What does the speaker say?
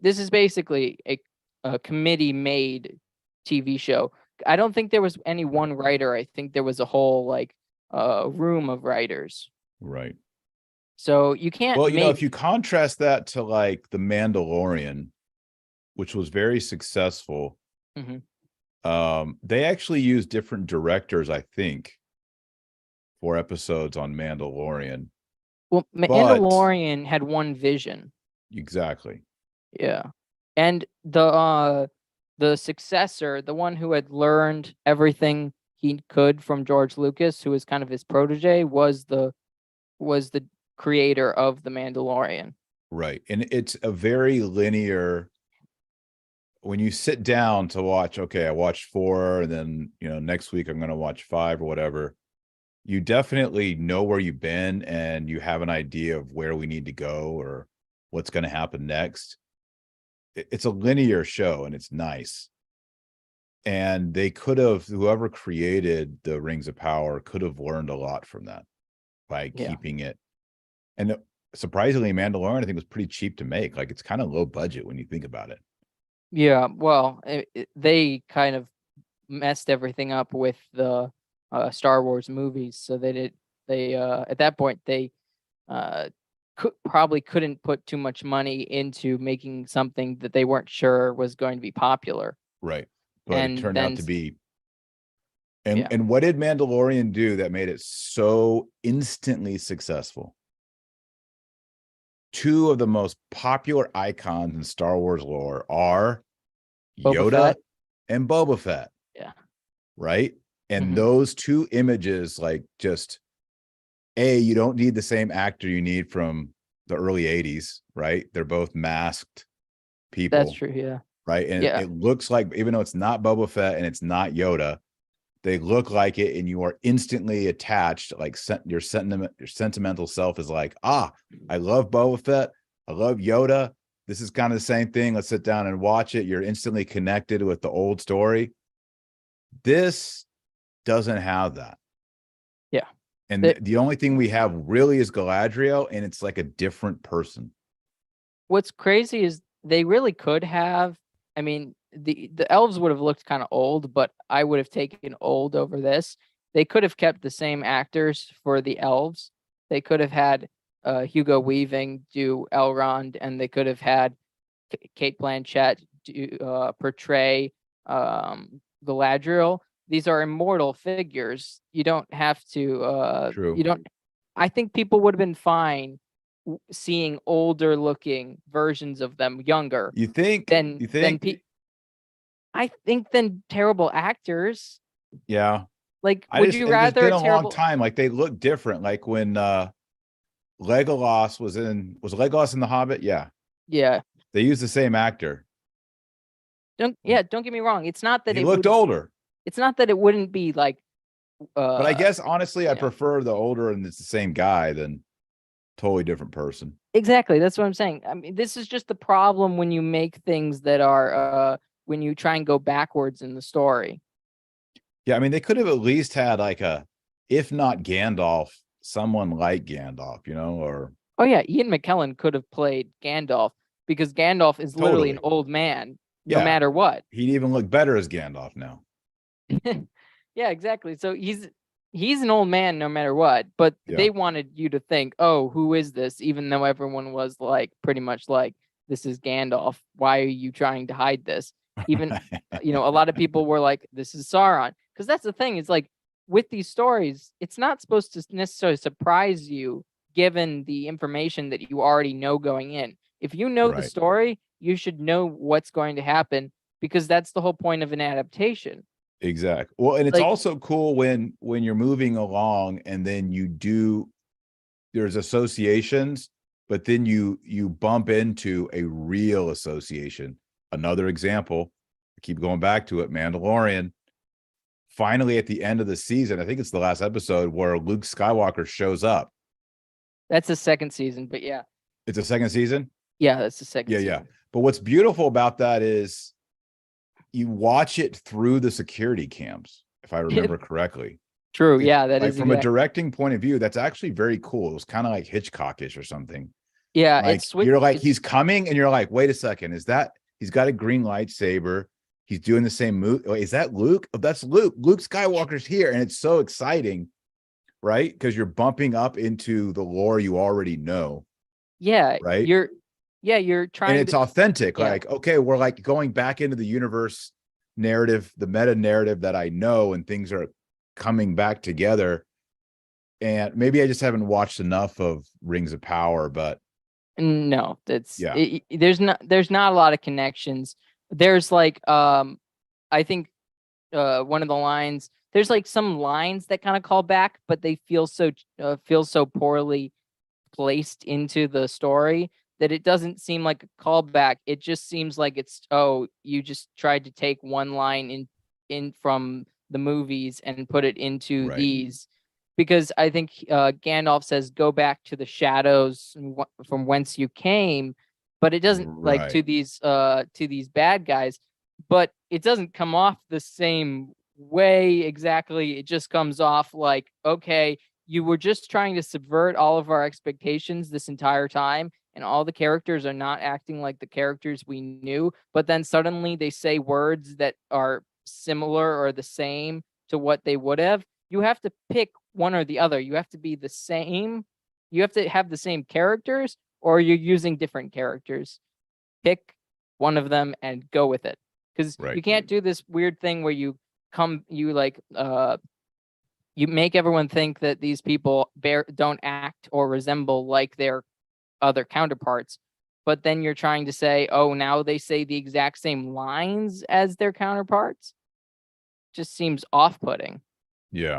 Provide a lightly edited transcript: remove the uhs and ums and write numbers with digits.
this is basically a committee made TV show. I don't think there was any one writer. I think there was a whole like room of writers. Right. So you can't Well, make. if you contrast that to like The Mandalorian, which was very successful, Mhm. they actually used different directors, I think, for episodes on Mandalorian. Well, But Mandalorian had one vision. exactly. Yeah. And the successor, the one who had learned everything he could from George Lucas, who was kind of his protege, was the creator of The Mandalorian. Right. And it's a very linear, when you sit down to watch, okay, I watched 4, and then, next week I'm going to watch 5 or whatever. You definitely know where you've been and you have an idea of where we need to go or what's going to happen next. It's a linear show and it's nice. And they could have, whoever created the Rings of Power could have learned a lot from that by Yeah. keeping it. And surprisingly, Mandalorian, I think, was pretty cheap to make. Like, it's kind of low budget when you think about it. Yeah. Well, they kind of messed everything up with the Star Wars movies. So they at that point they probably couldn't put too much money into making something that they weren't sure was going to be popular. Right. But it And turned out then to be. yeah. And what did Mandalorian do that made it so instantly successful? 2 of the most popular icons in Star Wars lore are Boba Yoda Fett. and Boba Fett. Yeah. Right. And Mhm. those 2 images, like, just, you don't need the same actor you need from the early 80s, right? They're both masked people. That's true. Yeah. Right. And Yeah. it looks like, even though it's not Boba Fett and it's not Yoda, they look like it, and you are instantly attached. Like, your sentimental self is like, I love Boba Fett. I love Yoda. This is kind of the same thing. Let's sit down and watch it. You're instantly connected with the old story. This doesn't have that. Yeah. And the only thing we have really is Galadriel, and it's like a different person. What's crazy is they really could have. I mean, the elves would have looked kind of old, but I would have taken old over this. They could have kept the same actors for the elves. They could have had Hugo Weaving do Elrond, and they could have had Kate Blanchett portray Galadriel. These are immortal figures. You don't have to. True. You don't. I think people would have been fine seeing older looking versions of them, younger. You think? I think than terrible actors. Yeah. Like, would you rather it's been a terrible long time. Like, they look different. Like when Legolas was Legolas in The Hobbit? Yeah. Yeah. They used the same actor. Don't get me wrong. It's not that he looked older. It's not that it wouldn't be like but I guess honestly, I prefer the older and it's the same guy than totally different person. Exactly. That's what I'm saying. I mean, this is just the problem when you make things that are when you try and go backwards in the story. Yeah, I mean, they could have at least had like if not Gandalf, someone like Gandalf, or. Oh yeah, Ian McKellen could have played Gandalf because Gandalf is literally an old man, no matter what. He'd even look better as Gandalf now. Yeah, exactly. So he's an old man no matter what, but they wanted you to think, oh, who is this? Even though everyone was like, pretty much like, this is Gandalf. Why are you trying to hide this? Even, a lot of people were like, this is Sauron. Because that's the thing, is like, with these stories, it's not supposed to necessarily surprise you given the information that you already know going in. If you know the story, you should know what's going to happen, because that's the whole point of an adaptation. Exactly. Well, and it's also cool when you're moving along and then there's associations, but then you bump into a real association. Another example, I keep going back to it, Mandalorian. Finally, at the end of the season, I think it's the last episode, where Luke Skywalker shows up. That's the second season, but yeah. It's a second season? Yeah, that's the second season. Yeah. But what's beautiful about that is you watch it through the security cams, if I remember correctly. True. Yeah, that is from a directing point of view. That's actually very cool. It was kind of like Hitchcockish or something. Yeah, Like it's you're like, it's he's coming, and you're like, wait a second, is that he's got a green lightsaber? He's doing the same move. Oh, is that Luke? Oh, that's Luke. Luke Skywalker's here, and it's so exciting, right? Because you're bumping up into the lore you already know, yeah, right? you're And trying it's to authentic. yeah. Like, okay, we're like going back into the universe narrative, the meta narrative that I know, and things are coming back together. And maybe I just haven't watched enough of Rings of Power, but No, that's yeah, there's not a lot of connections. There's like I think one of the lines, there's like some lines that kind of call back, but they feel so poorly placed into the story that it doesn't seem like a callback. It just seems like it's, oh, you just tried to take one line in from the movies and put it into right, these. Because I think Gandalf says, "Go back to the shadows from whence you came," but it doesn't, like, right, to these bad guys. But it doesn't come off the same way exactly. It just comes off like, okay, you were just trying to subvert all of our expectations this entire time, and all the characters are not acting like the characters we knew, but then suddenly they say words that are similar or the same to what they would have. You have to pick one or the other. You have to be the same. You have to have the same characters, or you're using different characters. Pick one of them and go with it. Because right. you can't do this weird thing where you make everyone think that these people don't act or resemble like their other counterparts, but then you're trying to say, oh, now they say the exact same lines as their counterparts. Just seems off-putting. Yeah.